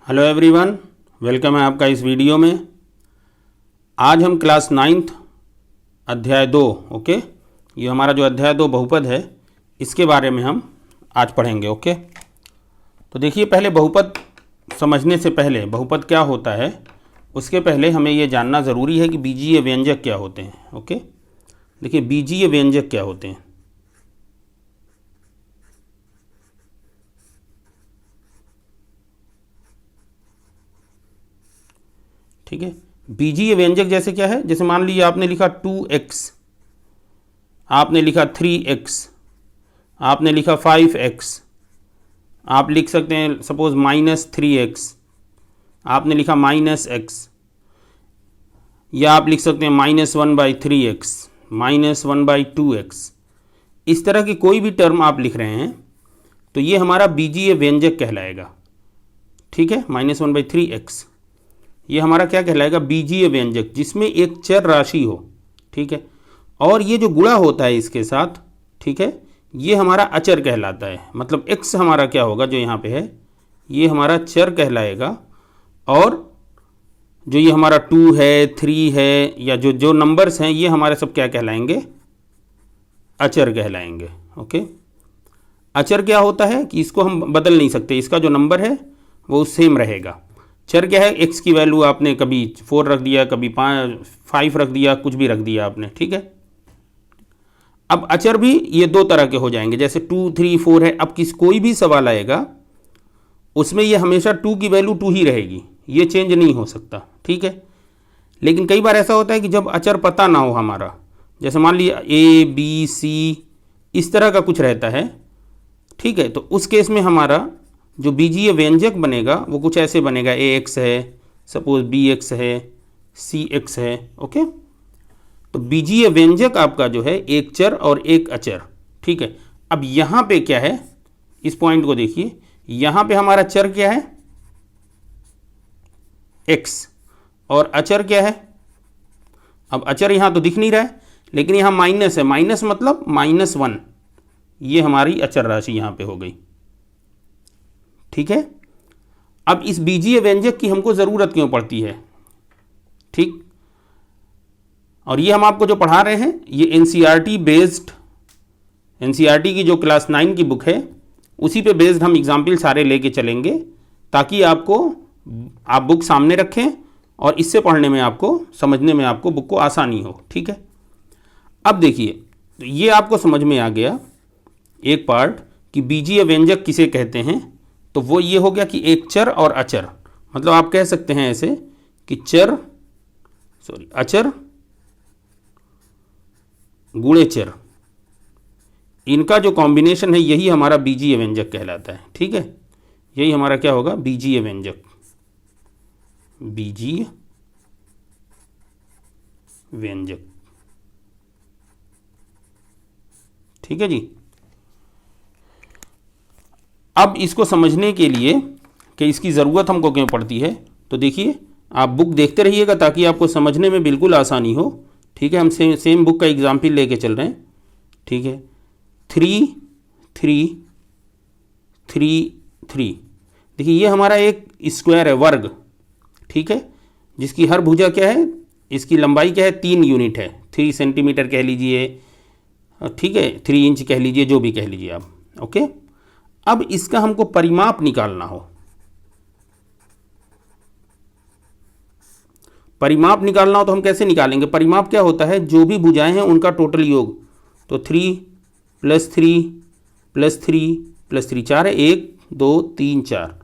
Hello everyone, welcome है आपका इस वीडियो में। आज हम क्लास 9th अध्याय 2 ओके, ये हमारा जो अध्याय 2 बहुपद है इसके बारे में हम आज पढ़ेंगे। ओके, तो देखिए, पहले बहुपद समझने से पहले बहुपद क्या होता है उसके पहले हमें ये जानना ज़रूरी है कि बीजीय व्यंजक क्या होते हैं। ओके, देखिए बीजीय व्यंजक क्या होते हैं। ठीक है, बीजीय व्यंजक जैसे क्या है, जैसे मान लीजिए आपने लिखा 2x, आपने लिखा 3x, आपने लिखा 5x, आप लिख सकते हैं सपोज -3x, आपने लिखा -x, या आप लिख सकते हैं -1/3x, -1/2x। इस तरह की कोई भी टर्म आप लिख रहे हैं तो ये हमारा बीजीय व्यंजक कहलाएगा। ठीक है, -1/3x ये हमारा क्या कहलाएगा, बीजीय व्यंजक, जिसमें एक चर राशि हो। ठीक है, और ये जो गुणा होता है इसके साथ, ठीक है, ये हमारा अचर कहलाता है। मतलब x हमारा क्या होगा, जो यहाँ पे है ये हमारा चर कहलाएगा, और जो ये हमारा 2 है, 3 है, या जो जो नंबर्स हैं ये हमारे सब क्या कहलाएंगे, अचर कहलाएंगे। ओके, अचर क्या होता है कि इसको हम बदल नहीं सकते, इसका जो नंबर है वो सेम रहेगा। चर क्या है, x की वैल्यू आपने कभी 4 रख दिया, कभी 5 रख दिया, कुछ भी रख दिया आपने। ठीक है, अब अचर भी ये दो तरह के हो जाएंगे, जैसे 2, 3, 4 है। अब कोई भी सवाल आएगा उसमें ये हमेशा 2 की वैल्यू 2 ही रहेगी, ये चेंज नहीं हो सकता। ठीक है, लेकिन कई बार ऐसा होता है कि जब अचर पता ना हो हमारा, जैसे मान लीजिए A, B, C इस तरह का कुछ रहता है। ठीक है, तो उस केस में हमारा जो बीजीय व्यंजक बनेगा वो कुछ ऐसे बनेगा, AX है, सपोज BX है, CX है। ओके, तो बीजीय व्यंजक आपका जो है एक चर और एक अचर। ठीक है, अब यहाँ पे क्या है, इस पॉइंट को देखिए, यहाँ पे हमारा चर क्या है, X, और अचर क्या है। अब अचर यहाँ तो दिख नहीं रहा है, लेकिन यहाँ माइनस है, माइनस मतलब -1, ये हमारी अचर राशि यहाँ पे हो गई। ठीक है, अब इस बीजीय व्यंजक की हमको ज़रूरत क्यों पड़ती है। ठीक, और ये हम आपको जो पढ़ा रहे हैं ये एनसीईआरटी बेस्ड, एनसीईआरटी की जो क्लास 9 की बुक है उसी पे बेस्ड हम एग्जाम्पल सारे लेके चलेंगे, ताकि आपको, आप बुक सामने रखें और इससे पढ़ने में आपको, समझने में आपको बुक को आसानी हो। ठीक है, अब देखिए, तो ये आपको समझ में आ गया एक पार्ट कि बीजीय व्यंजक किसे कहते हैं। तो वो ये हो गया कि एक चर और अचर, मतलब आप कह सकते हैं ऐसे कि अचर गुणे चर, इनका जो कॉम्बिनेशन है यही हमारा बीजीय व्यंजक कहलाता है। ठीक है, यही हमारा क्या होगा, बीजीय व्यंजक, बीजीय व्यंजक। ठीक है जी, अब इसको समझने के लिए कि इसकी ज़रूरत हमको क्यों पड़ती है, तो देखिए आप बुक देखते रहिएगा ताकि आपको समझने में बिल्कुल आसानी हो। ठीक है, हम सेम बुक का एग्जाम्पल लेके चल रहे हैं। ठीक है, 3, 3, 3, 3, देखिए ये हमारा एक स्क्वायर है, वर्ग। ठीक है, जिसकी हर भुजा क्या है, इसकी लंबाई क्या है, 3 यूनिट है, 3 सेंटीमीटर कह लीजिए, ठीक है, 3 इंच कह लीजिए, जो भी कह लीजिए आप। ओके, अब इसका हमको परिमाप निकालना हो, परिमाप निकालना हो तो हम कैसे निकालेंगे। परिमाप क्या होता है, जो भी भुजाएं हैं उनका टोटल योग। तो 3 + 3 + 3 + 3 4 है, 1 2 3 4।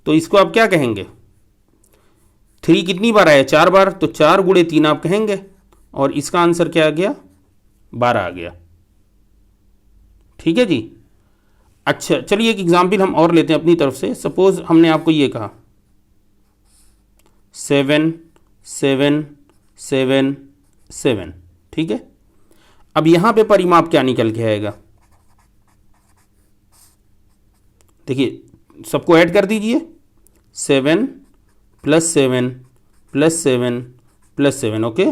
तो इसको आप क्या कहेंगे, 3 कितनी बार आया, 4 बार, तो 4 × 3 आप कहेंगे, और इसका आंसर क्या आ गया, 12 आ गया। ठीक है जी, अच्छा चलिए एक एग्जाम्पल हम और लेते हैं अपनी तरफ से। सपोज हमने आपको ये कहा 7 7 7 7। ठीक है, अब यहां पे परिमाप क्या निकल के आएगा, देखिए सबको ऐड कर दीजिए, 7 + 7 + 7 + 7। ओके,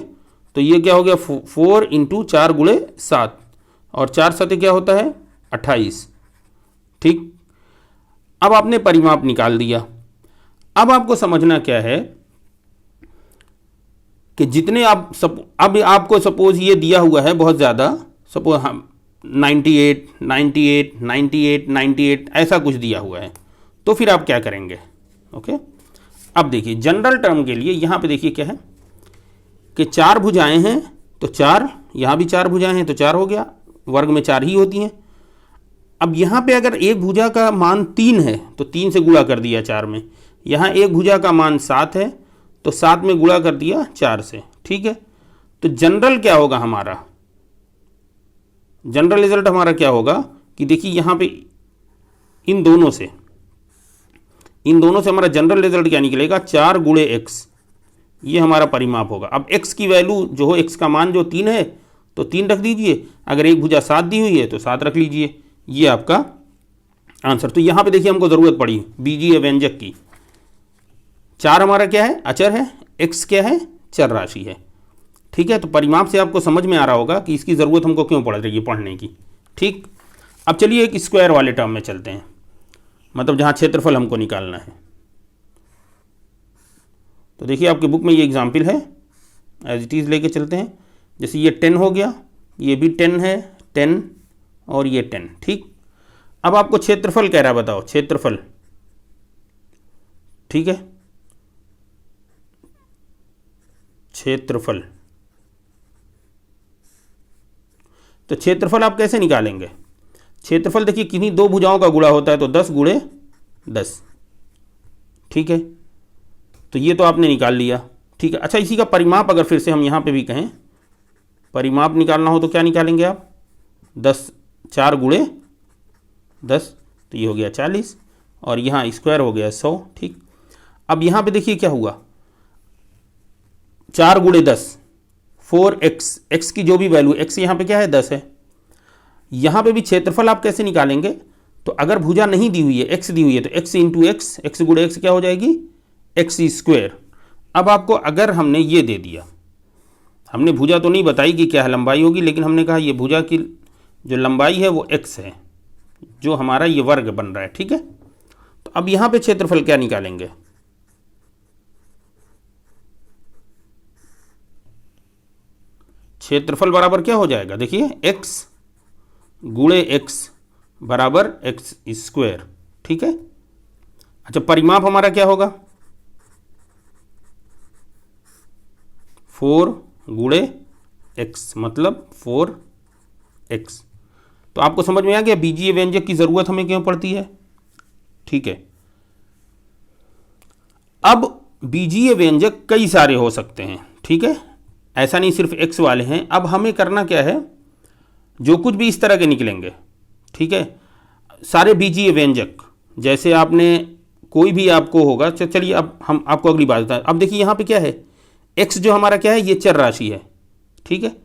तो ये क्या हो गया, 4 × 4 × 7, और 4 7 क्या होता है, 28। ठीक, अब आपने परिमाप निकाल दिया। अब आपको समझना क्या है कि जितने आप अब आपको सपोज ये दिया हुआ है बहुत ज़्यादा, सपोज हम 98 98 98 98 ऐसा कुछ दिया हुआ है, तो फिर आप क्या करेंगे? ओके, अब देखिए जनरल टर्म के लिए यहाँ पे देखिए क्या है कि 4 भुजाएं हैं तो 4, यहाँ भी 4 भुजाएं हैं तो 4 हो गया, वर्ग में 4 ही होती हैं। अब यहाँ पे अगर एक भुजा का मान 3 है तो 3 से गुणा कर दिया 4 में, यहाँ एक भुजा का मान 7 है तो 7 में गुणा कर दिया 4 से, ठीक है। तो जनरल क्या होगा हमारा, जनरल रिजल्ट हमारा क्या होगा कि देखिए यहाँ पे इन दोनों से हमारा जनरल रिजल्ट क्या निकलेगा, 4 गुणे x, ये हमारा परिमाप होगा। अब x की वैल्यू जो हो, x का मान जो 3 है तो 3 रख दीजिए, अगर एक भुजा 7 दी हुई है तो 7 रख लीजिए, ये आपका आंसर। तो यहाँ पे देखिए हमको ज़रूरत पड़ी बीजीय व्यंजक की। 4 हमारा क्या है, अचर है, x क्या है, चर राशि है, ठीक है। तो परिमाप से आपको समझ में आ रहा होगा कि इसकी ज़रूरत हमको क्यों पड़ रही है पढ़ने की, ठीक। अब चलिए एक स्क्वायर वाले टर्म में चलते हैं, मतलब जहाँ क्षेत्रफल हमको निकालना है। तो देखिए आपके बुक में ये एग्जाम्पल है, एज इट इज़ लेके चलते हैं। जैसे ये 10 हो गया, ये भी 10 है, 10 और ये 10, ठीक। अब आपको क्षेत्रफल कह रहा है, बताओ क्षेत्रफल, ठीक है, क्षेत्रफल। तो क्षेत्रफल आप कैसे निकालेंगे? क्षेत्रफल देखिए किन्हीं 2 भुजाओं का गुणा होता है तो 10 गुणे 10, ठीक है। तो ये तो आपने निकाल लिया, ठीक है। अच्छा, इसी का परिमाप अगर फिर से हम यहाँ पे भी कहें, परिमाप निकालना हो तो क्या निकालेंगे आप, 10, 4 गुणे 10, तो ये हो गया 40 और यहाँ स्क्वायर हो गया 100, ठीक। अब यहाँ पे देखिए क्या हुआ, 4 गुणे 10 4x, x की जो भी वैल्यू, x यहाँ पे क्या है 10 है। यहाँ पे भी क्षेत्रफल आप कैसे निकालेंगे, तो अगर भुजा नहीं दी हुई है, x दी हुई है तो x इंटू एक्स, x गुणे x क्या हो जाएगी, x स्क्वायर। अब आपको अगर हमने ये दे दिया, हमने भुजा तो नहीं बताई कि क्या लंबाई होगी, लेकिन हमने कहा ये भुजा की जो लंबाई है वो x है, जो हमारा ये वर्ग बन रहा है, ठीक है। तो अब यहाँ पे क्षेत्रफल क्या निकालेंगे, क्षेत्रफल बराबर क्या हो जाएगा, देखिए x गुणे x बराबर x स्क्वायर, ठीक है। अच्छा, परिमाप हमारा क्या होगा, 4 गुणे x मतलब 4x। तो आपको समझ में आ गया बीजीय व्यंजक की ज़रूरत हमें क्यों पड़ती है, ठीक है। अब बीजीय व्यंजक कई सारे हो सकते हैं, ठीक है, ऐसा नहीं सिर्फ x वाले हैं। अब हमें करना क्या है, जो कुछ भी इस तरह के निकलेंगे, ठीक है, सारे बीजीय व्यंजक, जैसे आपने कोई भी आपको होगा, चलिए अब हम आपको अगली बात बताएं। अब देखिए यहाँ पे क्या है, x जो हमारा क्या है, ये चर राशि है, ठीक है।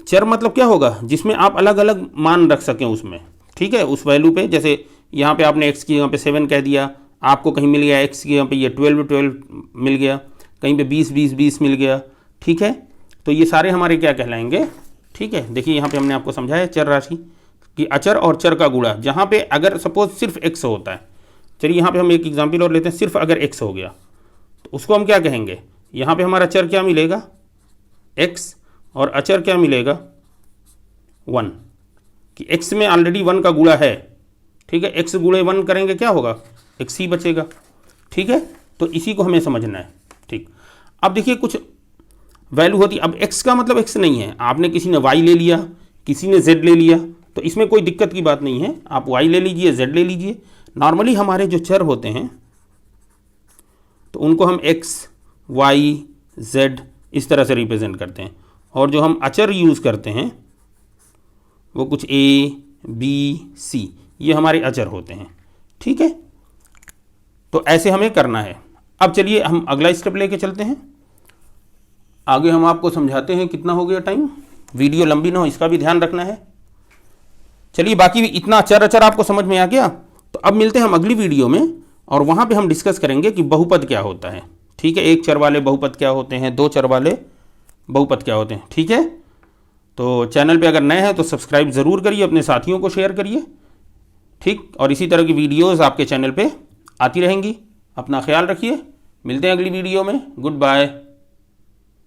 चर मतलब क्या होगा, जिसमें आप अलग अलग मान रख सकें उसमें, ठीक है, उस वैल्यू पे। जैसे यहाँ पे आपने x की यहाँ पे 7 कह दिया, आपको कहीं मिल गया x की यहाँ पे ये 12 मिल गया, कहीं पे 20 मिल गया, ठीक है। तो ये सारे हमारे क्या कहलाएंगे, ठीक है। देखिए यहाँ पे हमने आपको समझाया चर राशि कि अचर और चर का गुणा, जहाँ पे अगर सपोज सिर्फ x होता है, चलिए यहाँ पे हम एक एग्जाम्पल और लेते हैं, सिर्फ अगर x हो गया तो उसको हम क्या कहेंगे, यहाँ पे हमारा चर क्या मिलेगा x और अचर क्या मिलेगा 1, कि x में ऑलरेडी 1 का गुणा है, ठीक है। x गुणे 1 करेंगे क्या होगा, x ही बचेगा, ठीक है। तो इसी को हमें समझना है, ठीक। अब देखिए कुछ वैल्यू होती है, अब x का मतलब x नहीं है, आपने किसी ने y ले लिया, किसी ने z ले लिया, तो इसमें कोई दिक्कत की बात नहीं है, आप y ले लीजिए, z ले लीजिए। नॉर्मली हमारे जो चर होते हैं तो उनको हम x, y, z इस तरह से रिप्रेजेंट करते हैं, और जो हम अचर यूज़ करते हैं वो कुछ a, b, c, ये हमारे अचर होते हैं, ठीक है। तो ऐसे हमें करना है। अब चलिए हम अगला स्टेप लेके चलते हैं, आगे हम आपको समझाते हैं। कितना हो गया टाइम, वीडियो लंबी ना हो इसका भी ध्यान रखना है। चलिए बाकी भी इतना चर अचर आपको समझ में आ गया, तो अब मिलते हैं हम अगली वीडियो में, और वहाँ पे हम डिस्कस करेंगे कि बहुपद क्या होता है, ठीक है। 1 चर वाले बहुपद क्या होते हैं, 2 चर वाले बहुपद क्या होते हैं, ठीक है। तो चैनल पे अगर नए हैं तो सब्सक्राइब ज़रूर करिए, अपने साथियों को शेयर करिए, ठीक। और इसी तरह की वीडियोज़ आपके चैनल पर आती रहेंगी। अपना ख्याल रखिए, मिलते हैं अगली वीडियो में। Good bye.